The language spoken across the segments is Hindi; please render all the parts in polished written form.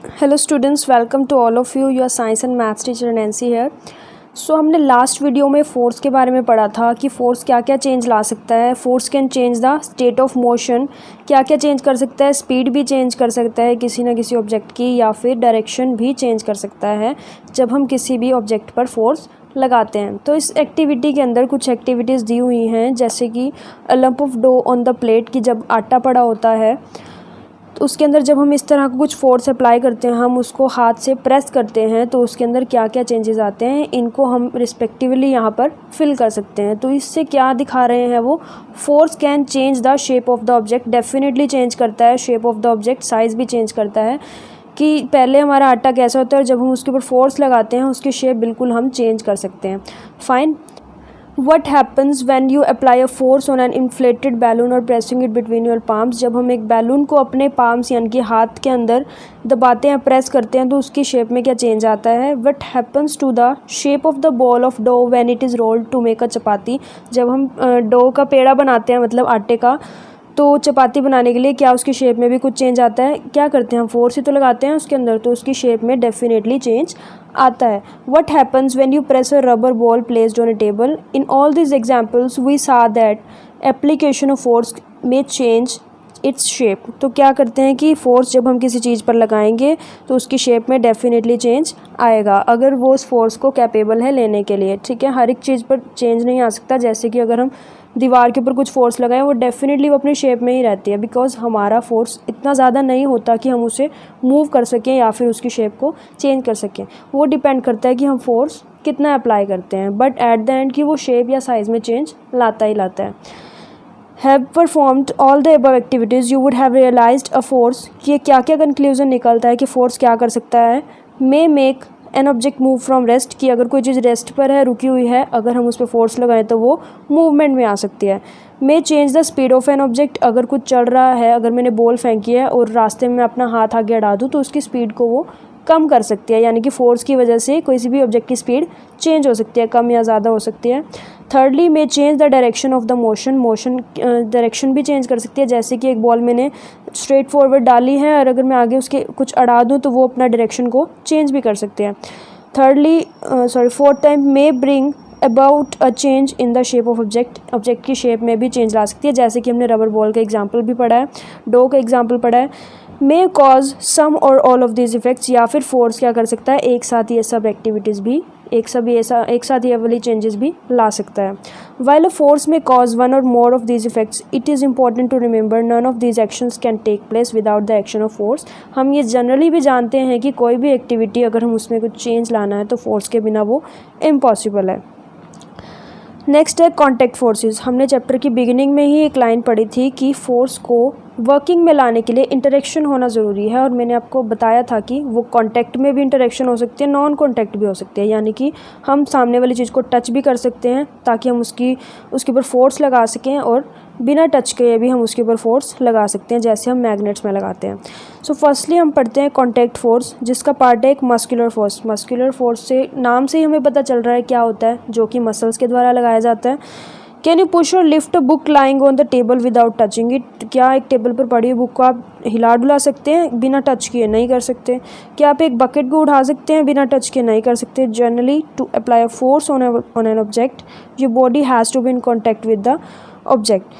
Hello students, welcome to all of you. Your science and maths teacher Nancy here. So हमने लास्ट वीडियो में फोर्स के बारे में पढ़ा था कि फोर्स क्या क्या चेंज ला सकता है। Force can change the state of motion, क्या क्या चेंज कर सकता है। स्पीड भी चेंज कर सकता है किसी ना किसी ऑब्जेक्ट की, या फिर डायरेक्शन भी चेंज कर सकता है जब हम किसी भी ऑब्जेक्ट पर फोर्स लगाते हैं। तो इस एक्टिविटी के अंदर कुछ एक्टिविटीज़ दी हुई हैं, जैसे कि a lump of dough on the plate, कि जब आटा पड़ा होता है तो उसके अंदर जब हम इस तरह का कुछ फोर्स अप्लाई करते हैं, हम उसको हाथ से प्रेस करते हैं, तो उसके अंदर क्या क्या चेंजेस आते हैं, इनको हम रिस्पेक्टिवली यहाँ पर फिल कर सकते हैं। तो इससे क्या दिखा रहे हैं वो, force can change the shape of the object. Definitely change करता है shape of the object, size भी चेंज करता है कि पहले हमारा आटा कैसा होता है और जब हम उसके ऊपर फोर्स लगाते हैं उसकी शेप बिल्कुल हम चेंज कर सकते हैं। Fine. What happens when you apply a force on an inflated balloon or pressing it between your palms? जब हम एक बैलून को अपने पाम्स यानी कि हाथ के अंदर दबाते हैं, प्रेस करते हैं, तो उसकी शेप में क्या चेंज आता है। What happens to the shape of the ball of dough when it is rolled to make a चपाती? जब हम डो का पेड़ा बनाते हैं, मतलब आटे का, तो चपाती बनाने के लिए क्या उसकी शेप में भी कुछ चेंज आता है। क्या करते हैं हम, फोर्स ही तो लगाते हैं उसके अंदर, तो उसकी शेप में डेफिनेटली चेंज आता है। What happens when you press a rubber ball placed on a table? In all these examples we saw that application of force may change its shape. तो क्या करते हैं कि फोर्स जब हम किसी चीज़ पर लगाएंगे तो उसकी शेप में डेफिनेटली चेंज आएगा, अगर वो उस फोर्स को कैपेबल है लेने के लिए। ठीक है, हर एक चीज़ पर चेंज नहीं आ सकता। जैसे कि अगर हम दीवार के ऊपर कुछ फोर्स लगाएं, वो डेफिनेटली वो अपनी शेप में ही रहती है, बिकॉज हमारा फोर्स इतना ज़्यादा नहीं होता कि हम उसे मूव कर सकें या फिर उसकी शेप को चेंज कर सकें। वो डिपेंड करता है कि हम फोर्स कितना अप्लाई करते हैं, बट एट द एंड की वो शेप या साइज़ में चेंज लाता ही लाता है। Have performed all the above activities you would have realised a force, ये क्या क्या कंक्लूजन निकलता है कि फोर्स क्या कर सकता है। May make an object move from rest, कि अगर कोई चीज़ रेस्ट पर है, रुकी हुई है, अगर हम उस पर फोर्स लगाएं तो वो मूवमेंट में आ सकती है। मे change the speed of an object, अगर कुछ चल रहा है, अगर मैंने बॉल फेंकी है और रास्ते में अपना हाथ आगे अड़ा दूँ तो उसकी स्पीड को वो कम कर सकती है, यानी कि फोर्स की वजह से कोई भी ऑब्जेक्ट की स्पीड चेंज हो सकती है, कम या ज़्यादा हो सकती है। Thirdly, may change the direction of the motion, motion direction भी चेंज कर सकती है। जैसे कि एक बॉल मैंने स्ट्रेट फॉरवर्ड डाली है और अगर मैं आगे उसके कुछ अड़ा दूँ तो वो अपना डायरेक्शन को चेंज भी कर सकते हैं। Fourth time, may bring about a change in the shape of object, object की शेप में भी चेंज ला सकती है। जैसे कि हमने रबर बॉल का एग्जाम्पल भी पढ़ा है, डो का एग्जाम्पल पढ़ा है। मे कॉज सम और ऑल ऑफ दिस इफेक्ट्स, या फिर फोर्स क्या कर सकता है, एक साथ ये सब एक्टिविटीज़ भी एक साथ ये वाली चेंजेस भी ला सकता है। While a force may cause one or more of these effects, it is important to remember none of these actions can take place without the action of force. हम ये जनरली भी जानते हैं कि कोई भी एक्टिविटी अगर हम उसमें कुछ चेंज लाना है तो फोर्स के बिना वो इम्पॉसिबल है। नेक्स्ट है कॉन्टैक्ट फोर्सेस। हमने चैप्टर की बिगिनिंग में ही एक लाइन पढ़ी थी कि फोर्स को वर्किंग में लाने के लिए इंटरेक्शन होना ज़रूरी है, और मैंने आपको बताया था कि वो कॉन्टैक्ट में भी इंटरेक्शन हो सकती है, नॉन कॉन्टैक्ट भी हो सकती है, यानी कि हम सामने वाली चीज़ को टच भी कर सकते हैं ताकि हम उसके ऊपर फोर्स लगा सकें, और बिना टच के भी हम उसके ऊपर फोर्स लगा सकते हैं, जैसे हम मैग्नेट्स में लगाते हैं। सो फर्स्टली हम पढ़ते हैं कॉन्टैक्ट फोर्स, जिसका पार्ट है एक मस्कुलर फोर्स। मस्कुलर फोर्स से नाम से ही हमें पता चल रहा है क्या होता है, जो कि मसल्स के द्वारा लगाया जाता है। कैन यू पुश और lift a book lying on the table without touching it, क्या एक टेबल पर पड़ी हुई बुक को आप हिला डुला सकते हैं बिना टच किए? नहीं कर सकते। क्या आप एक बकेट को उठा सकते हैं बिना टच किए? नहीं कर सकते। Generally to apply a force on an object your body has to be in contact with the object.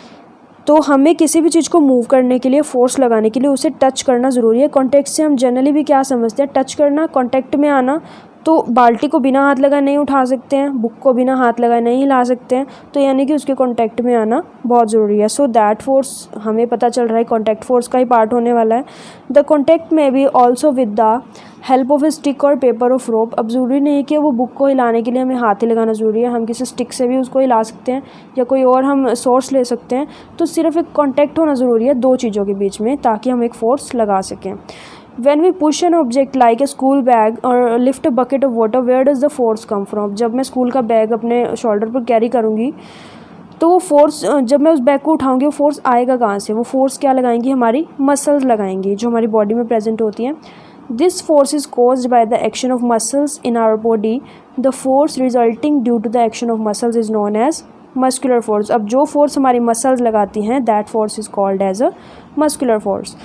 तो हमें किसी भी चीज़ को मूव करने के लिए, फोर्स लगाने के लिए उसे टच करना ज़रूरी है। कॉन्टैक्ट से हम जनरली भी क्या समझते हैं, टच करना, कॉन्टैक्ट में आना। तो बाल्टी को बिना हाथ लगाए नहीं उठा सकते हैं, बुक को बिना हाथ लगाए नहीं हिला सकते हैं, तो यानी कि उसके कॉन्टैक्ट में आना बहुत ज़रूरी है। सो दैट फोर्स हमें पता चल रहा है कॉन्टैक्ट फोर्स का ही पार्ट होने वाला है। द कॉन्टैक्ट में भी also with the help of A stick और पेपर ऑफ रोप। अब ज़रूरी नहीं है कि वो बुक को हिलाने के लिए हमें हाथ ही लगाना ज़रूरी है, हम किसी स्टिक से भी उसको हिला सकते हैं या कोई और हम सोर्स ले सकते हैं। तो सिर्फ एक कॉन्टैक्ट होना ज़रूरी है दो चीज़ों के बीच में, ताकि हम एक फोर्स लगा सकें। When we push an object like a school bag or lift a bucket of water, where does the force come from? जब मैं स्कूल का बैग अपने शोल्डर पर कैरी करूँगी तो वो फोर्स, जब मैं उस बैग को उठाऊँगी वो फोर्स आएगा कहाँ से? वो फोर्स क्या लगाएंगी, हमारी मसल्स लगाएंगी जो हमारी बॉडी में प्रेजेंट होती हैं। This force is caused by the action of muscles in our body. The force resulting due to the action of muscles is known as muscular force. अब जो फोर्स हमारी मसल्स लगाती हैं, that force is called as a muscular force.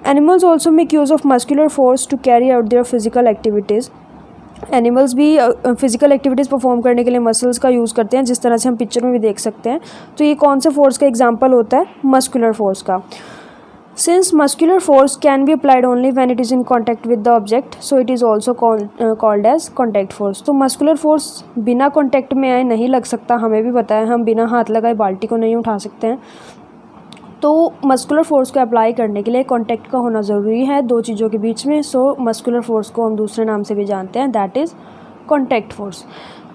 Animals also make use of muscular force to carry out their physical activities. Animals भी फिजिकल एक्टिविटीज़ परफॉर्म करने के लिए मसल्स का यूज़ करते हैं, जिस तरह से हम पिक्चर में भी देख सकते हैं। तो ये कौन से फोर्स का एग्जाम्पल होता है? मस्कुलर फोर्स का। Since muscular force can be applied only when it is in contact with the object, so it is also called as contact force. तो muscular force बिना contact में आए नहीं लग सकता, हमें भी पता है, हम बिना हाथ लगाए बाल्टी को नहीं उठा सकते हैं। तो muscular force को अप्लाई करने के लिए contact का होना ज़रूरी है दो चीज़ों के बीच में। सो muscular force को हम दूसरे नाम से भी जानते हैं, दैट इज़ contact force।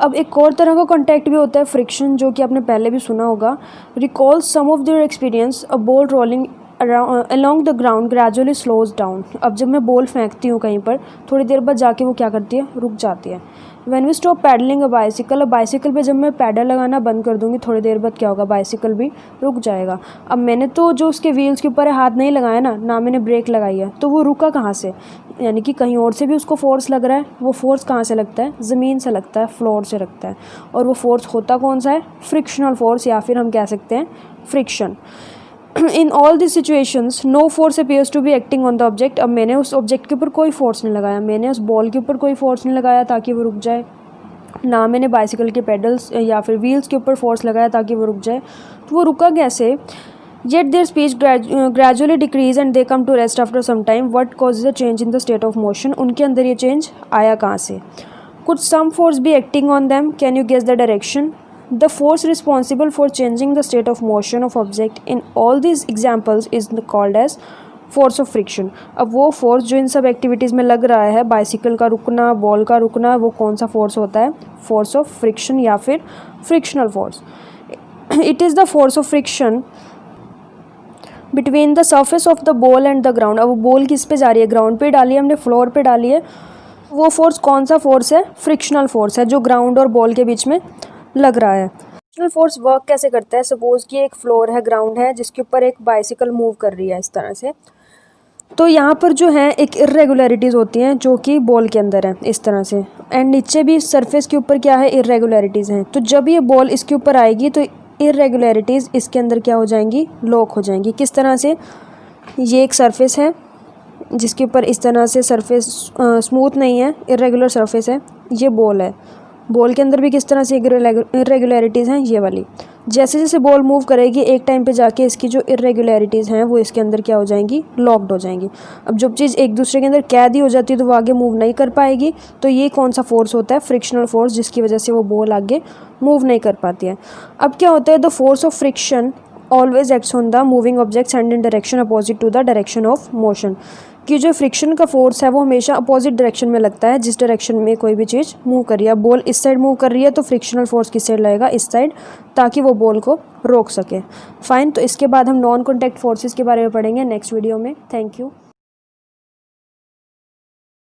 अब एक और तरह का कॉन्टैक्ट भी होता है, फ्रिक्शन, जो कि आपने पहले भी सुना होगा। Recall some of their experience, a ball rolling along the ground gradually slows down। अब जब मैं बॉल फेंकती हूँ कहीं पर, थोड़ी देर बाद जाके वो क्या करती है? रुक जाती है। When we stop pedaling a bicycle, अब बाइसिकल पे जब मैं पैडल लगाना बंद कर दूँगी, थोड़ी देर बाद क्या होगा? बाइसिकल भी रुक जाएगा। अब मैंने तो जो उसके व्हील्स के ऊपर है हाथ नहीं लगाया ना मैंने ब्रेक लगाई है, तो वो रुका कहाँ से? यानी कि कहीं और से भी उसको फोर्स लग रहा है। वो फोर्स कहाँ से लगता है? ज़मीन से लगता है, फ्लोर से लगता है। और वो फोर्स होता कौन सा है? फ्रिक्शनल फोर्स, या फिर हम कह सकते हैं friction. In all this situations no force appears to be acting on the object. अब मैंने उस ऑब्जेक्ट के ऊपर कोई फोर्स नहीं लगाया, मैंने उस बॉल के ऊपर कोई फोर्स नहीं लगाया ताकि वो रुक जाए, ना मैंने बाइसिकल के पेडल्स या फिर व्हील्स के ऊपर फोर्स लगाया ताकि वो रुक जाए। तो वो रुका कैसे? Yet their speed gradually decrease and they come to rest after some time. What causes a change in the state of motion? उनके अंदर ये चेंज आया कहाँ से? Could some force be acting on them? Can you guess the direction? The force responsible for changing the state of motion of object in all these examples is called as force of friction। अब वो फोर्स जो इन सब एक्टिविटीज़ में लग रहा है, बाइसिकल का रुकना, बॉल का रुकना, वो कौन सा फोर्स होता है? फोर्स ऑफ फ्रिक्शन या फिर frictional force. It is the force of friction between the surface of the ball and the ground. अब बॉल किस पे जा रही है? ग्राउंड पे डाली है हमने, फ्लोर पे डाली है। वो फोर्स कौन सा फोर्स है? फ्रिक्शनल फोर्स है, जो ग्राउंड और बॉल के बीच में लग रहा है। फ्रिक्शनल फोर्स वर्क कैसे करता है? सपोज कि एक फ्लोर है, ग्राउंड है, जिसके ऊपर एक बाइसिकल मूव कर रही है इस तरह से। तो यहाँ पर जो है एक इरेगुलरिटीज़ होती हैं जो कि बॉल के अंदर है इस तरह से, एंड नीचे भी सरफेस के ऊपर क्या है? इरेगुलरिटीज़ हैं। तो जब ये बॉल इसके ऊपर आएगी तो इरेगुलरिटीज़ इसके अंदर क्या हो जाएंगी? लॉक हो जाएंगी। किस तरह से? ये एक सरफेस है जिसके ऊपर इस तरह से सरफेस स्मूथ नहीं है, इरेगुलर सरफेस है। ये बॉल है, बॉल के अंदर भी किस तरह से इरेगुलरिटीज़ हैं? ये वाली। जैसे जैसे बॉल मूव करेगी, एक टाइम पे जाके इसकी जो इरेगुलरिटीज़ हैं वो इसके अंदर क्या हो जाएंगी? लॉक्ड हो जाएंगी। अब जब चीज़ एक दूसरे के अंदर कैद ही हो जाती है तो वो आगे मूव नहीं कर पाएगी। तो ये कौन सा फोर्स होता है? फ्रिक्शनल फोर्स, जिसकी वजह से वो बॉल आगे मूव नहीं कर पाती है। अब क्या होता है? The force of friction always acts on the moving objects and in direction opposite to the direction of motion. कि जो फ्रिक्शन का फोर्स है वो हमेशा अपोजिट डायरेक्शन में लगता है, जिस डायरेक्शन में कोई भी चीज़ मूव कर रही है। बॉल इस साइड मूव कर रही है तो फ्रिक्शनल फोर्स किस साइड लगेगा? इस साइड, ताकि वो बॉल को रोक सके। फाइन। तो इसके बाद हम नॉन कॉन्टैक्ट फोर्सेस के बारे में पढ़ेंगे नेक्स्ट वीडियो में। Thank you.